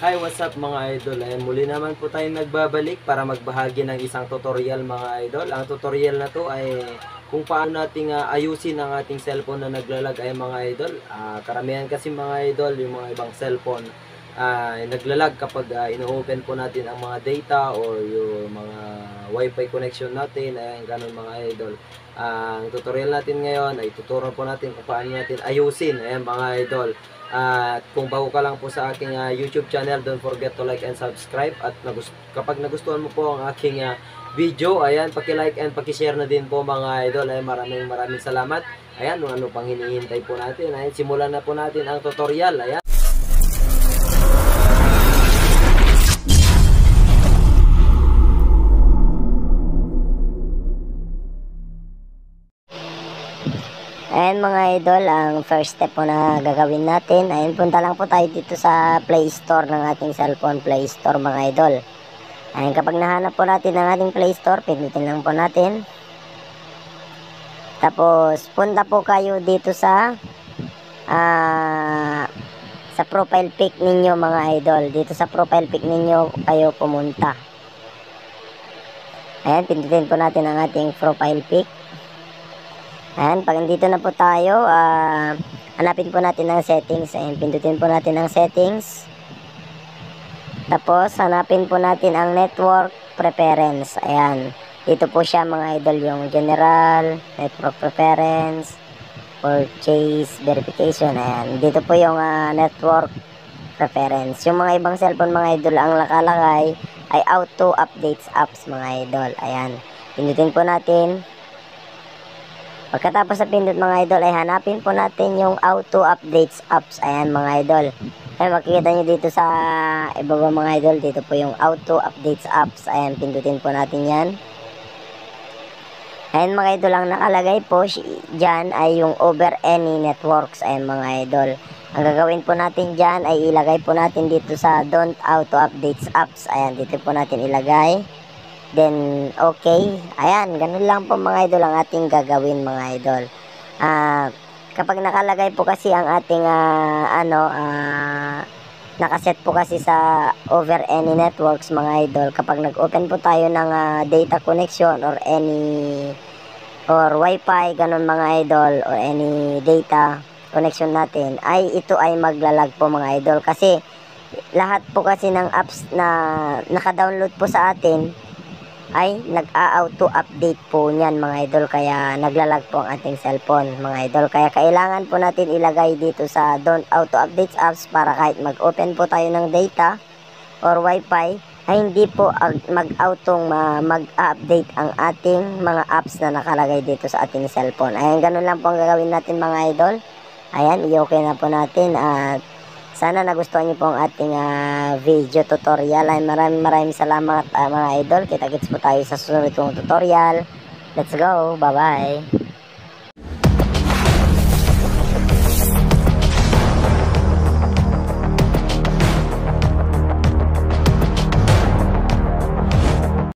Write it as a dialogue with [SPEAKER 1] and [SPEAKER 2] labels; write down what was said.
[SPEAKER 1] Hi, what's up mga idol? Ayan, muli naman po tayo nagbabalik para magbahagi ng isang tutorial mga idol. Ang tutorial na to ay kung paano nating ayusin ang ating cellphone na naglalag ay mga idol. Karamihan kasi mga idol, yung mga ibang cellphone naglalag kapag ino-open po natin ang mga data or yung mga wifi connection natin. Ayan, ganun mga idol. Ang tutorial natin ngayon ay tuturo po natin kung paano natin ayusin. Ayan mga idol. At kung bago ka lang po sa aking YouTube channel, don't forget to like and subscribe. At kapag nagustuhan mo po ang aking video, ayan, paki-like and paki-share na din po mga idol. Ayan, maraming salamat. Ayan, ano pang hinihintay po natin. Ayan, simulan na po natin ang tutorial. Ayan.
[SPEAKER 2] Ayan mga idol, ang first step po na gagawin natin, ayun, punta lang po tayo dito sa Play Store ng ating cellphone, Play Store mga idol. Ayun, kapag nahanap po natin ang ating Play Store, pindutin lang po natin. Tapos, punta po kayo dito sa profile pic ninyo mga idol. Dito sa profile pic ninyo kayo pumunta. Ayan, pindutin po natin ang ating profile pic. Ayan, pag nandito na po tayo, hanapin po natin ang settings. Ayan, pindutin po natin ang settings. Tapos, hanapin po natin ang network preference. Ayan, dito po siya mga idol, yung general, network preference, purchase, verification. Ayan, dito po yung network preference. Yung mga ibang cellphone mga idol, ang nakalagay ay auto updates apps mga idol. Ayan, pindutin po natin. Pagkatapos sa pindot mga idol ay hanapin po natin yung auto updates apps. Ayan mga idol. Ayan, makikita nyo dito sa ibaba mga idol. Dito po yung auto updates apps. Ayan, pindutin po natin yan. Ayan mga idol, ang nakalagay po dyan ay yung over any networks. Ayan mga idol. Ang gagawin po natin dyan ay ilagay po natin dito sa don't auto updates apps. Ayan, dito po natin ilagay. Then, okay. Ayan, ganun lang po mga idol ang ating gagawin mga idol. Kapag nakalagay po kasi ang ating, nakaset po kasi sa over any networks mga idol. Kapag nag-open po tayo ng data connection or wifi, ganun mga idol, or any data connection natin, ay ito ay maglalag po mga idol. Kasi, lahat po kasi ng apps na naka-download po sa atin, ay nag-auto update po niyan mga idol, kaya naglalag po ang ating cellphone mga idol. Kaya kailangan po natin ilagay dito sa don't auto updates apps para kahit mag-open po tayo ng data or wifi ay hindi po mag-update ang ating mga apps na nakalagay dito sa ating cellphone. Ayan, ganun lang po ang gagawin natin mga idol. Ayan, i-okay na po natin at sana nagustuhan niyo po ang ating video tutorial. Ay maraming salamat mga idol. Kita-kits po tayo sa susunod kong tutorial. Let's go. Bye-bye.